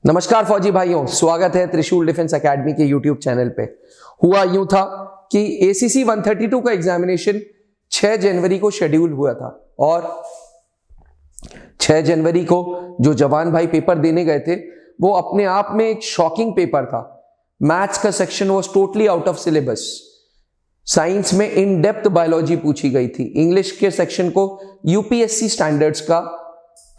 नमस्कार फौजी भाइयों, स्वागत है त्रिशूल डिफेंस एकेडमी के यूट्यूब चैनल पे। हुआ यूं था कि एसीसी 132 का एग्जामिनेशन 6 जनवरी को शेड्यूल हुआ था और 6 जनवरी को जो जवान भाई पेपर देने गए थे वो अपने आप में एक शॉकिंग पेपर था। मैथ्स का section was totally out of syllabus. Science में इन डेप्थ बायोलॉजी पूछी गई थी। इंग्लिश के सेक्शन को यूपीएससी स्टैंडर्ड्स का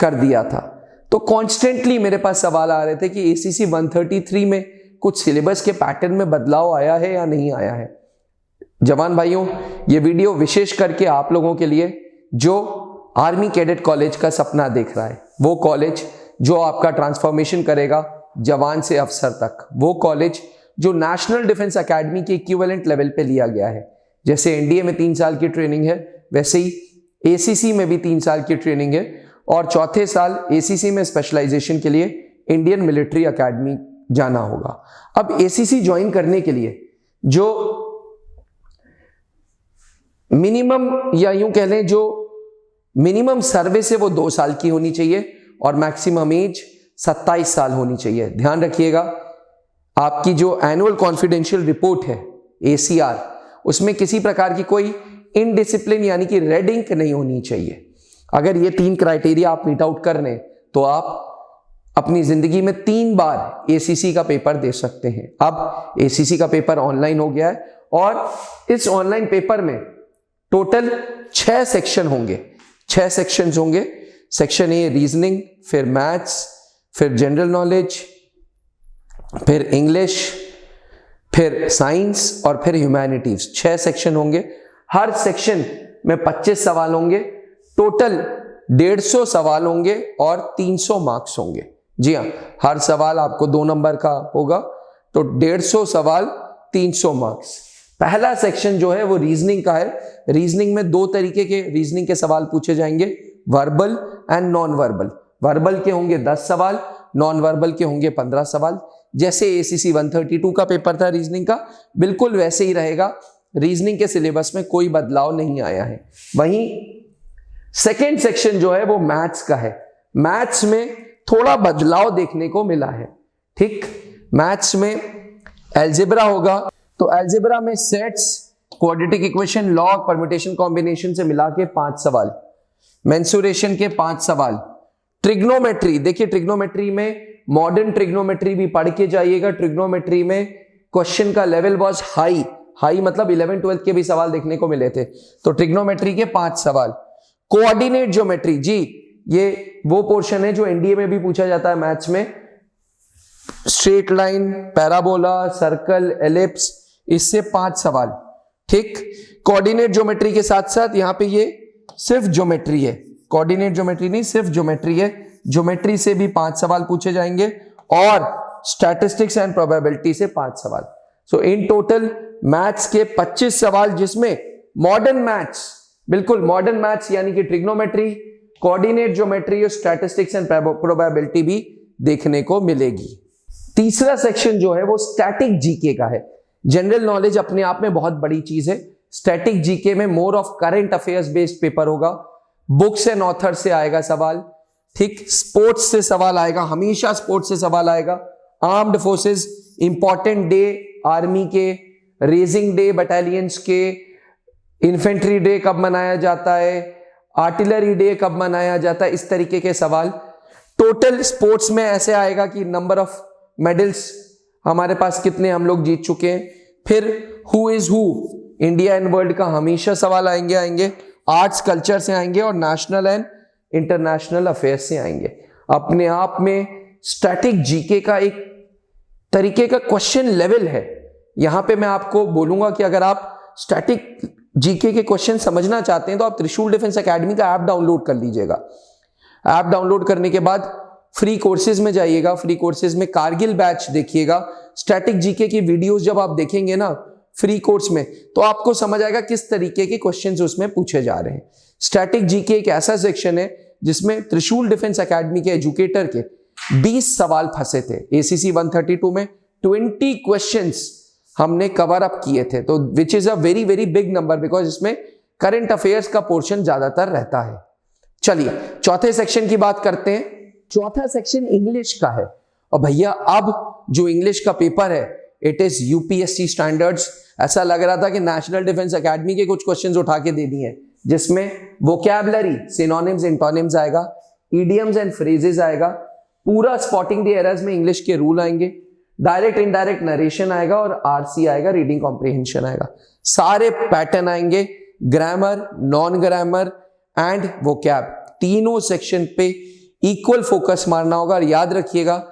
कर दिया था। तो कॉन्स्टेंटली मेरे पास सवाल आ रहे थे कि एसीसी 133 में कुछ सिलेबस के पैटर्न में बदलाव आया है या नहीं आया है। जवान भाइयों, ये वीडियो विशेष करके आप लोगों के लिए जो आर्मी कैडेट कॉलेज का सपना देख रहा है, वो कॉलेज जो आपका ट्रांसफॉर्मेशन करेगा जवान से अफसर तक, वो कॉलेज जो नेशनल डिफेंस एकेडमी के इक्विवेलेंट लेवल पे लिया गया है। जैसे एनडीए में 3 साल की ट्रेनिंग है, वैसे ही एसीसी में भी 3 साल की ट्रेनिंग है और चौथे साल एसीसी में स्पेशलाइजेशन के लिए इंडियन मिलिट्री एकेडमी जाना होगा। अब एसीसी ज्वाइन करने के लिए जो मिनिमम या यूं कह लें जो मिनिमम सर्विस है वो 2 साल की होनी चाहिए और मैक्सिमम एज 27 साल होनी चाहिए। ध्यान रखिएगा, आपकी जो एनुअल कॉन्फिडेंशियल रिपोर्ट है एसीआर, उसमें किसी प्रकार की कोई इनडिसिप्लिन यानी कि रेड इंक नहीं होनी चाहिए। अगर ये 3 क्राइटेरिया आप मीट आउट कर लें तो आप अपनी जिंदगी में 3 बार एसीसी का पेपर दे सकते हैं। अब एसीसी का पेपर ऑनलाइन हो गया है और इस ऑनलाइन पेपर में टोटल 6 सेक्शन होंगे। 6 सेक्शंस होंगे। सेक्शन ए रीजनिंग, फिर मैथ्स, फिर जनरल नॉलेज, फिर इंग्लिश, फिर साइंस और फिर ह्यूमैनिटीज। 6 सेक्शन होंगे। हर सेक्शन में 25 सवाल होंगे। टोटल 150 सवाल होंगे और 300 मार्क्स होंगे। जी हाँ, हर सवाल आपको 2 नंबर का होगा, तो 150 सवाल 300 मार्क्स। पहला सेक्शन जो है वो रीजनिंग का है। रीजनिंग में 2 तरीके के रीजनिंग के सवाल पूछे जाएंगे, verbal and non verbal. Verbal के होंगे 10 सवाल, नॉन वर्बल के होंगे 15 सवाल। जैसे एसीसी 132 का पेपर था रीजनिंग का, बिल्कुल वैसे ही रहेगा। रीजनिंग के सिलेबस में कोई बदलाव नहीं आया है। वहीं सेकेंड सेक्शन जो है वो मैथ्स का है। मैथ्स में थोड़ा बदलाव देखने को मिला है। ठीक, मैथ्स में अलजेब्रा होगा, तो अलजेब्रा में sets, quadratic equation, log, permutation, combination से मिला के 5 सवाल, मेंसुरेशन के 5 सवाल, ट्रिग्नोमेट्री। देखिए, ट्रिग्नोमेट्री में मॉडर्न ट्रिग्नोमेट्री भी पढ़ के जाइएगा। ट्रिग्नोमेट्री में क्वेश्चन का लेवल वाज हाई मतलब 11 12 के भी सवाल देखने को मिले थे। तो ट्रिग्नोमेट्री के 5 सवाल। कोऑर्डिनेट ज्योमेट्री, जी ये वो पोर्शन है जो एनडीए में भी पूछा जाता है मैथ्स में। Straight line, parabola, circle, ellipse, इससे 5 सवाल। ठीक, कोऑर्डिनेट ज्योमेट्री के साथ साथ यहां पे ये सिर्फ ज्योमेट्री है, कोऑर्डिनेट ज्योमेट्री नहीं, सिर्फ ज्योमेट्री है। ज्योमेट्री से भी 5 सवाल पूछे जाएंगे और स्टैटिस्टिक्स एंड प्रोबेबिलिटी से 5 सवाल। सो इन टोटल मैथ्स के 25 सवाल, जिसमें मॉडर्न मैथ्स, बिल्कुल मॉडर्न मैथ्स यानी कि ट्रिग्नोमेट्री, कोऑर्डिनेट ज्योमेट्री और स्टैटिस्टिक्स एंड प्रोबेबिलिटी भी देखने को मिलेगी। तीसरा सेक्शन जो है वो स्टैटिक जीके का है। जनरल नॉलेज अपने आप में बहुत बड़ी चीज है। स्टैटिक जीके में more of current affairs based paper होगा। बुक्स एंड ऑथर से आएगा सवाल। ठीक, स्पोर्ट्स से सवाल आएगा, हमेशा स्पोर्ट्स से सवाल आएगा। Armed forces, important day army के, रेजिंग डे बटालियंस के, इन्फेंट्री डे कब मनाया जाता है, आर्टिलरी डे कब मनाया जाता है, इस तरीके के सवाल। टोटल स्पोर्ट्स में ऐसे आएगा कि नंबर ऑफ मेडल्स हमारे पास कितने हम लोग जीत चुके हैं। फिर who is who, India and world का हमेशा सवाल आएंगे। आर्ट्स कल्चर से आएंगे और नेशनल एंड इंटरनेशनल अफेयर्स से आएंगे। अपने आप में स्टैटिक जीके का एक तरीके का क्वेश्चन लेवल है। यहां पे मैं आपको बोलूंगा कि अगर आप स्टैटिक जीके के क्वेश्चन समझना चाहते हैं तो आप त्रिशूल डिफेंस एकेडमी का ऐप डाउनलोड कर लीजिएगा। ऐप डाउनलोड करने के बाद फ्री कोर्सेज में जाइएगा। फ्री कोर्सेज में कारगिल बैच देखिएगा। स्टैटिक जीके की वीडियोस जब आप देखेंगे ना फ्री कोर्स में, तो आपको समझ आएगा किस तरीके के क्वेश्चंस उसमें पूछे जा रहे हैं। स्टैटिक जीके एक ऐसा सेक्शन है जिसमें त्रिशूल डिफेंस एकेडमी के एजुकेटर के 20 सवाल फंसे थे। एसीसी 132 में 20 क्वेश्चंस हमने कवर अप किए थे, तो which is a very very big number because इसमें करंट अफेयर्स का पोर्शन ज्यादातर रहता है। चलिए चौथे सेक्शन की बात करते हैं। चौथा सेक्शन इंग्लिश का है और भैया अब जो इंग्लिश का पेपर है इट इज यूपीएससी स्टैंडर्ड्स। ऐसा लग रहा था कि नेशनल डिफेंस एकेडमी के कुछ क्वेश्चंस उठा के दे दिए, जिसमें वोकैबुलरी, सिनोनिम्स, इंटोनिम्स आएगा, इडियम्स एंड फ्रेजेस आएगा, पूरा स्पॉटिंग द एरर्स में इंग्लिश के रूल आएंगे, डायरेक्ट इनडायरेक्ट नरेशन आएगा और आरसी आएगा, रीडिंग कॉम्प्रिहेंशन आएगा, सारे पैटर्न आएंगे, grammar, non grammar and vocab, तीनों सेक्शन पे इक्वल फोकस मारना होगा। और याद रखिएगा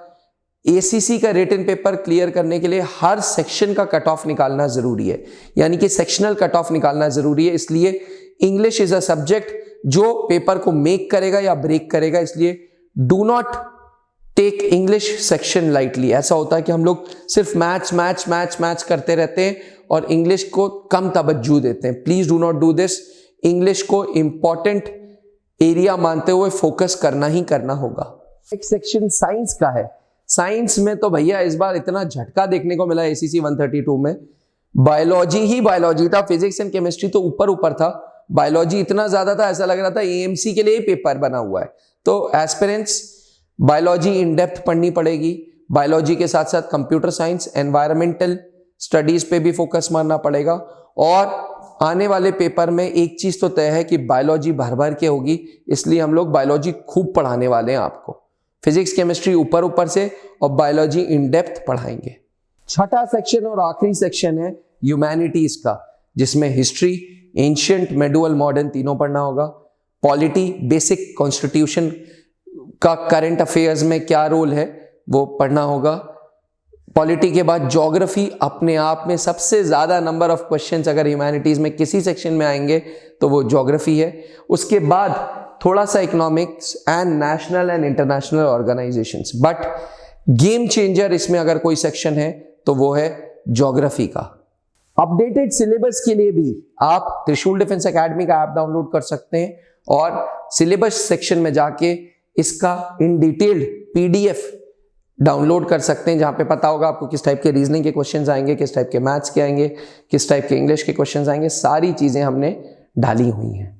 एसीसी का रिटन पेपर क्लियर करने के लिए हर सेक्शन का कट ऑफ निकालना जरूरी है, यानी कि सेक्शनल कट ऑफ निकालना जरूरी है। इसलिए इंग्लिश इज अ सब्जेक्ट जो पेपर को मेक करेगा या ब्रेक करेगा, इसलिए do not take English section lightly. ऐसा होता है कि हम लोग सिर्फ मैच करते रहते हैं और इंग्लिश को कम तवज्जो देते हैं। Please do not do this. English को इंपॉर्टेंट एरिया मानते हुए फोकस करना ही करना होगा। एक सेक्शन साइंस का है। साइंस में तो भैया इस बार इतना झटका देखने को मिला एसीसी 132 में, बायोलॉजी ही बायोलॉजी था, फिजिक्स एंड केमिस्ट्री तो ऊपर था, बायोलॉजी इतना ज्यादा था ऐसा लग रहा था एएमसी के लिए ही पेपर बना हुआ है। तो एस्पिरेंट्स बायोलॉजी इन डेप्थ पढ़नी पड़ेगी, बायोलॉजी के साथ साथ कंप्यूटर साइंस, एनवायरमेंटल स्टडीज पे भी फोकस मारना पड़ेगा। और आने वाले पेपर में एक चीज तो तय है कि बायोलॉजी भर के होगी, इसलिए हम लोग बायोलॉजी खूब पढ़ाने वाले हैं आपको। फिजिक्स केमिस्ट्री ऊपर से और बायोलॉजी इन डेप्थ पढ़ाएंगे। छठा सेक्शन और आखिरी सेक्शन है ह्यूमैनिटीज का, जिसमें हिस्ट्री, एंशिएंट, मेडुअल, मॉडर्न तीनों पढ़ना होगा। पॉलिटी, बेसिक कॉन्स्टिट्यूशन का करंट अफेयर्स में क्या रोल है वो पढ़ना होगा। पॉलिटी के बाद ज्योग्राफी, अपने आप में सबसे ज्यादा नंबर ऑफ क्वेश्चंस अगर ह्यूमैनिटीज में किसी सेक्शन में आएंगे तो वो ज्योग्राफी है। उसके बाद थोड़ा सा economics and national and international organisations, but game changer इसमें अगर कोई सेक्शन है तो वो है ज्योग्राफी का। अपडेटेड सिलेबस के लिए भी आप त्रिशूल डिफेंस एकेडमी का ऐप डाउनलोड कर सकते हैं और सिलेबस सेक्शन में जाके इसका इन डिटेल्ड पीडीएफ डाउनलोड कर सकते हैं, जहां पे पता होगा आपको किस टाइप के रीजनिंग के क्वेश्चंस आएंगे, किस टाइप के मैथ्स के आएंगे, किस टाइप के इंग्लिश के क्वेश्चंस आएंगे, सारी चीजें हमने डाली हुई हैं।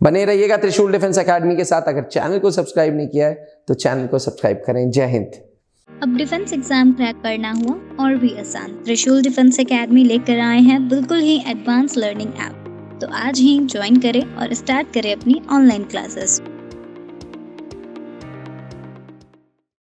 बने रहिएगा त्रिशूल डिफेंस एकेडमी के साथ। अगर चैनल को सब्सक्राइब नहीं किया है तो चैनल को सब्सक्राइब करें। जय हिंद। अब डिफेंस एग्जाम क्रैक करना हुआ और भी आसान, त्रिशूल डिफेंस एकेडमी लेकर आए हैं बिल्कुल ही एडवांस लर्निंग ऐप। तो आज ही ज्वाइन करें और स्टार्ट करें अपनी ऑनलाइन क्लासेस।